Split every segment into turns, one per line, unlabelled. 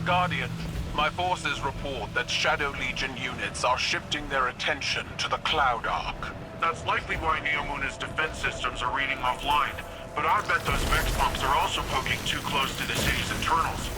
Guardian, my forces report that Shadow Legion units are shifting their attention to the Cloud Ark.
That's likely why Neomuna's defense systems are reading offline. But I bet those Vex pumps are also poking too close to the city's internals.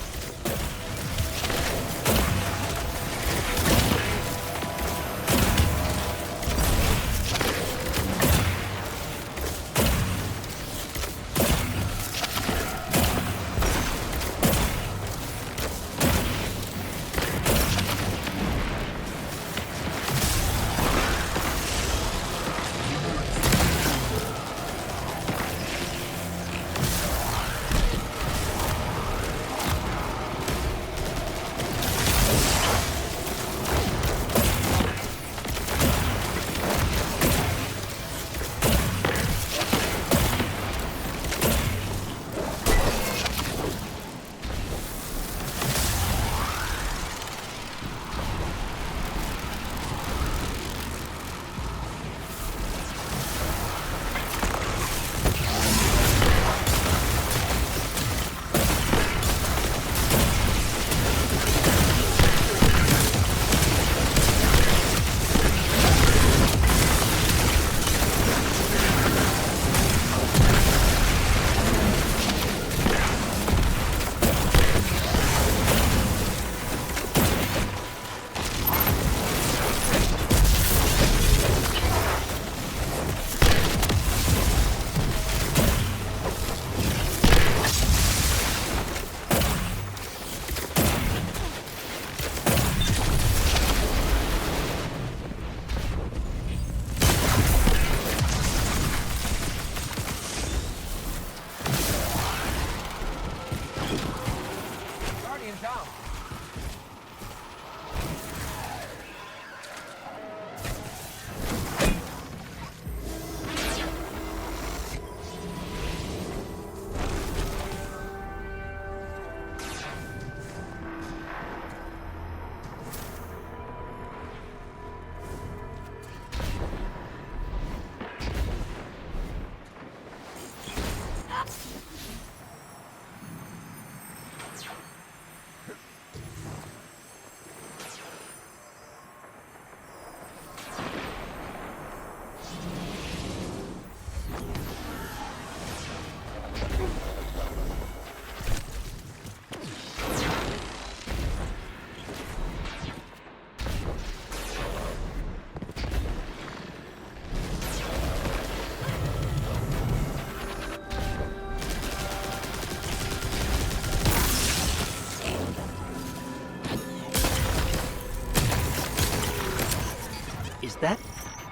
Is that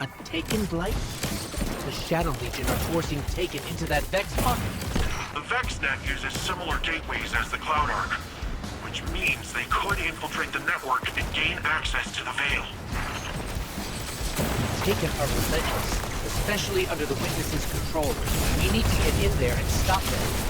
a Taken Blight? The Shadow Legion are forcing Taken into that Vex pocket.
The VexNet uses similar gateways as the Cloud Ark, which means they could infiltrate the network and gain access to the Veil.
Taken are relentless, especially under the Witness's control. We need to get in there and stop them.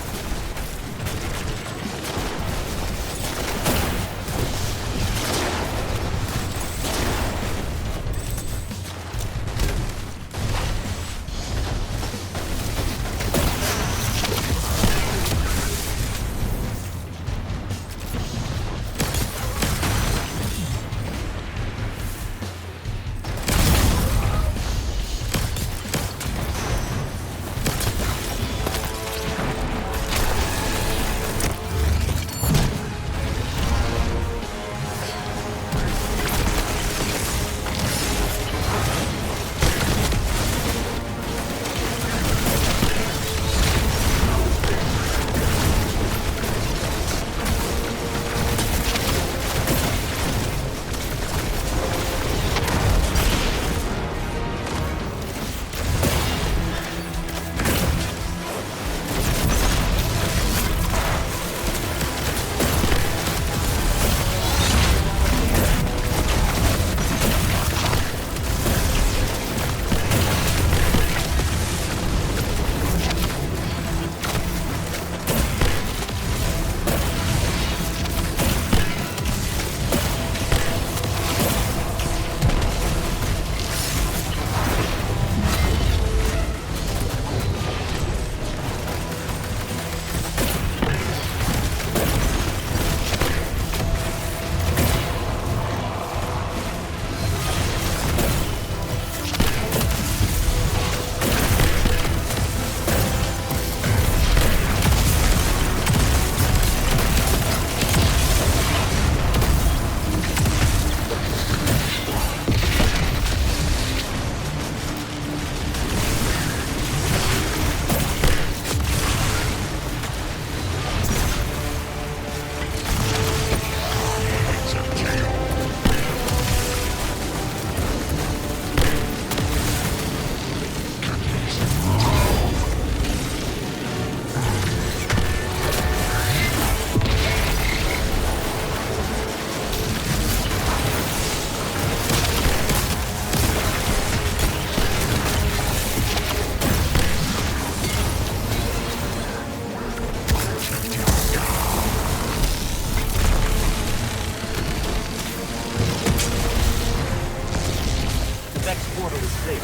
shuttle is clear.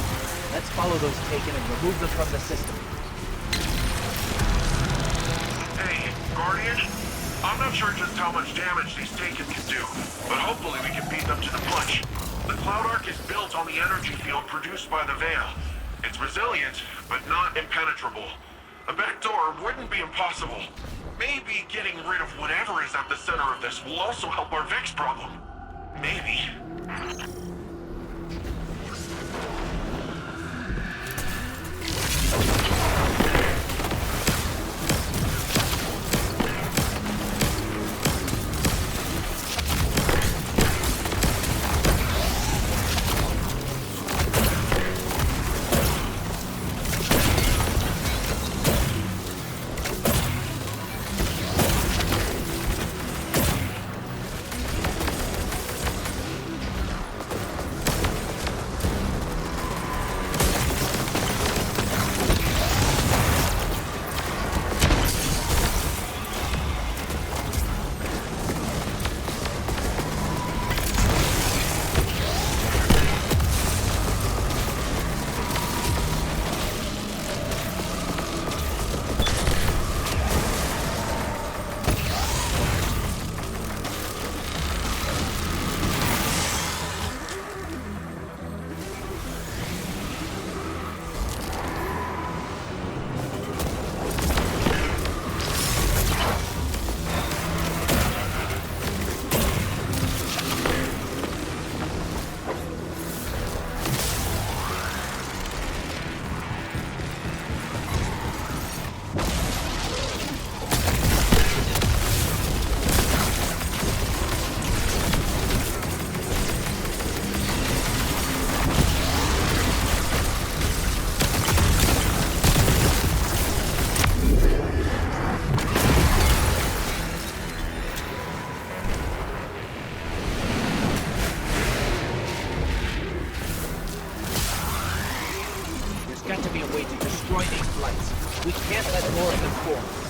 Let's follow those Taken and remove them from the system.
Hey, Guardian? I'm not sure just how much damage these Taken can do, but hopefully we can beat them to the punch. The Cloud Arc is built on the energy field produced by the Veil. It's resilient, but not impenetrable. A back door wouldn't be impossible. Maybe getting rid of whatever is at the center of this will also help our Vex problem. Maybe.
Got to be a way to destroy these flights. We can't let more of them form.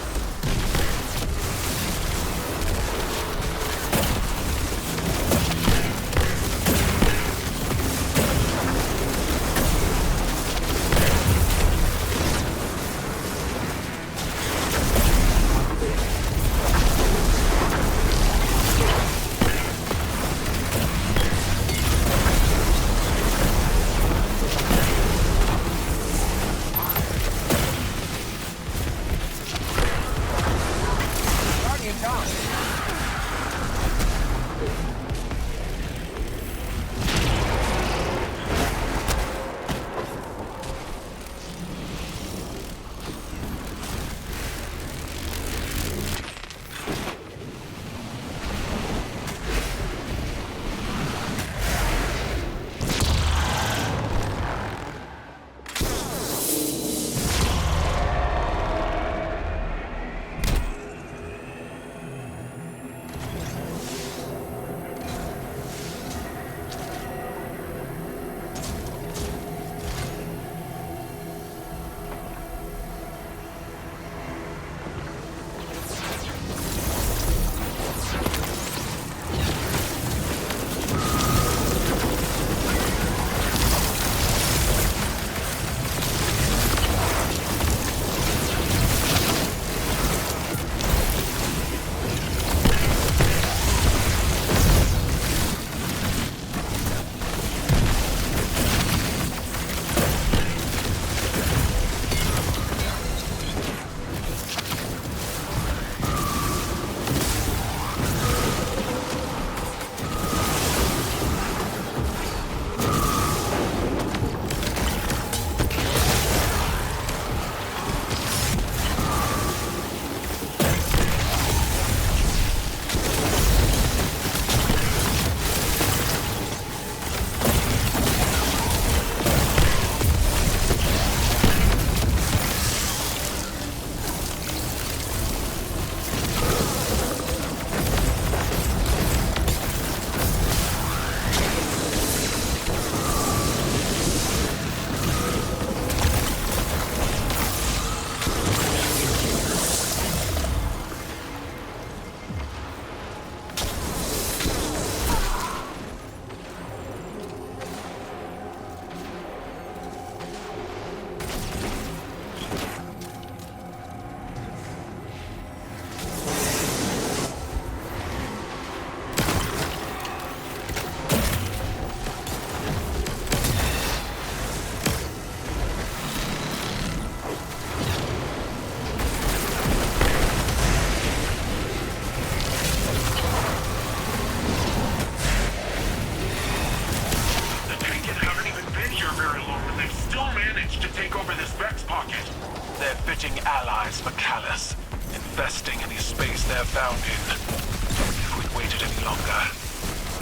fighting allies for Callus, infesting any space they're found in. If we'd waited any longer,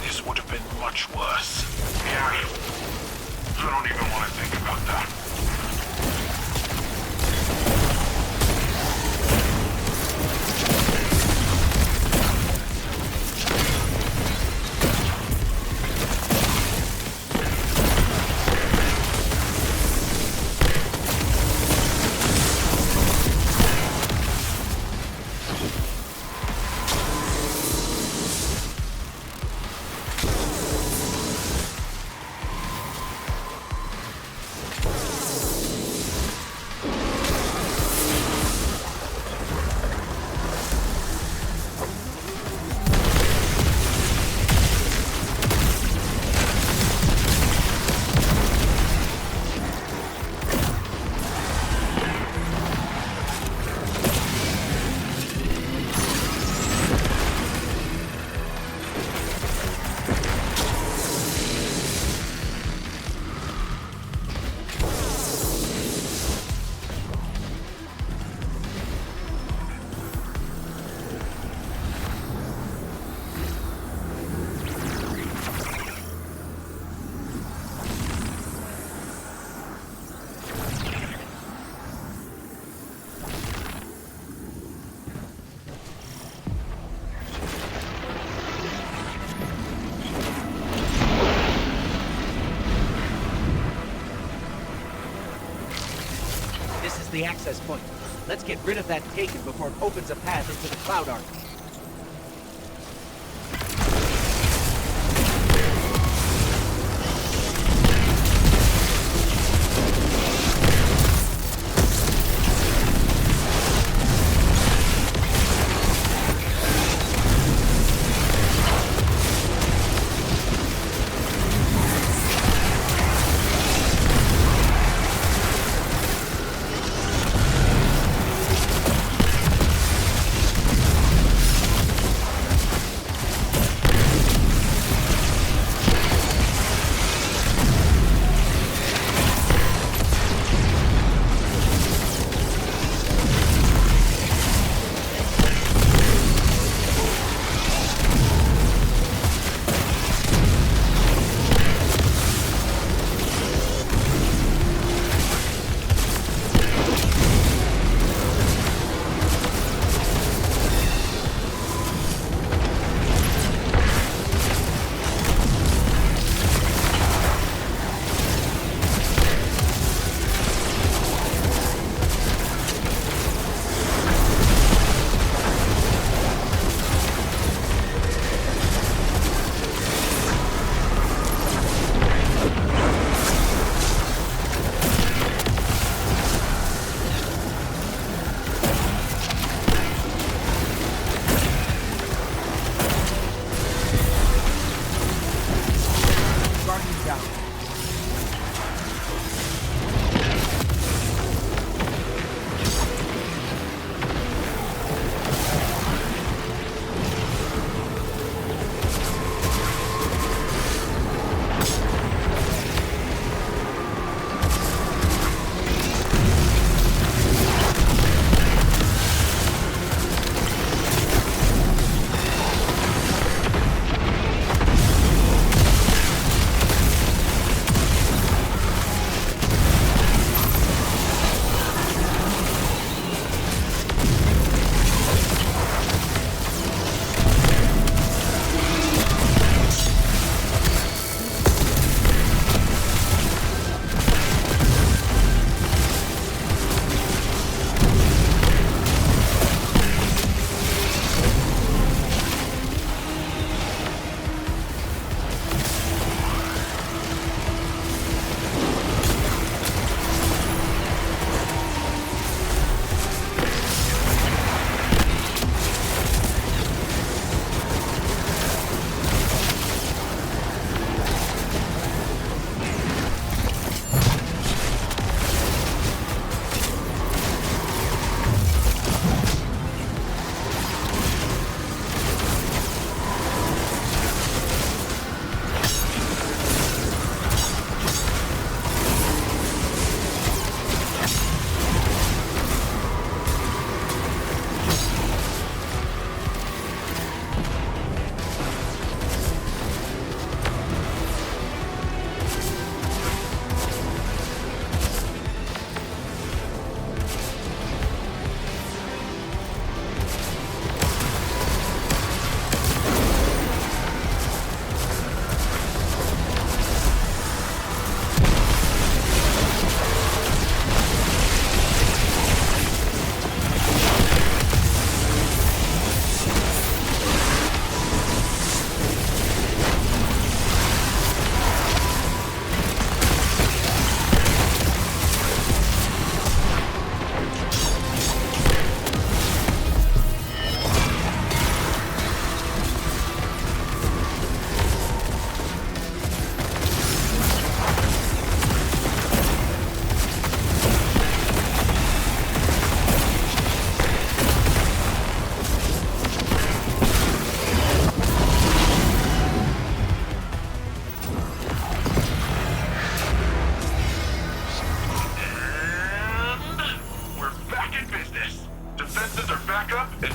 this would have been much worse.
Yeah. I don't even want to think about that.
The access point. Let's get rid of that Taken before it opens a path into the Cloud Ark.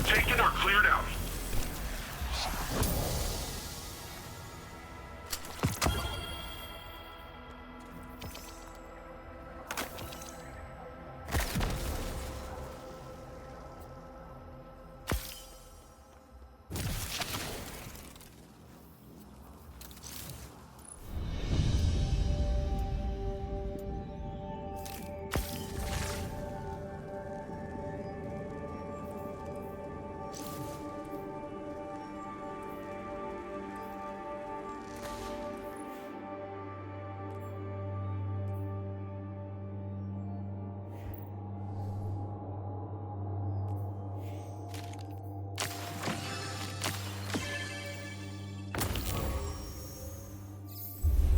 Taken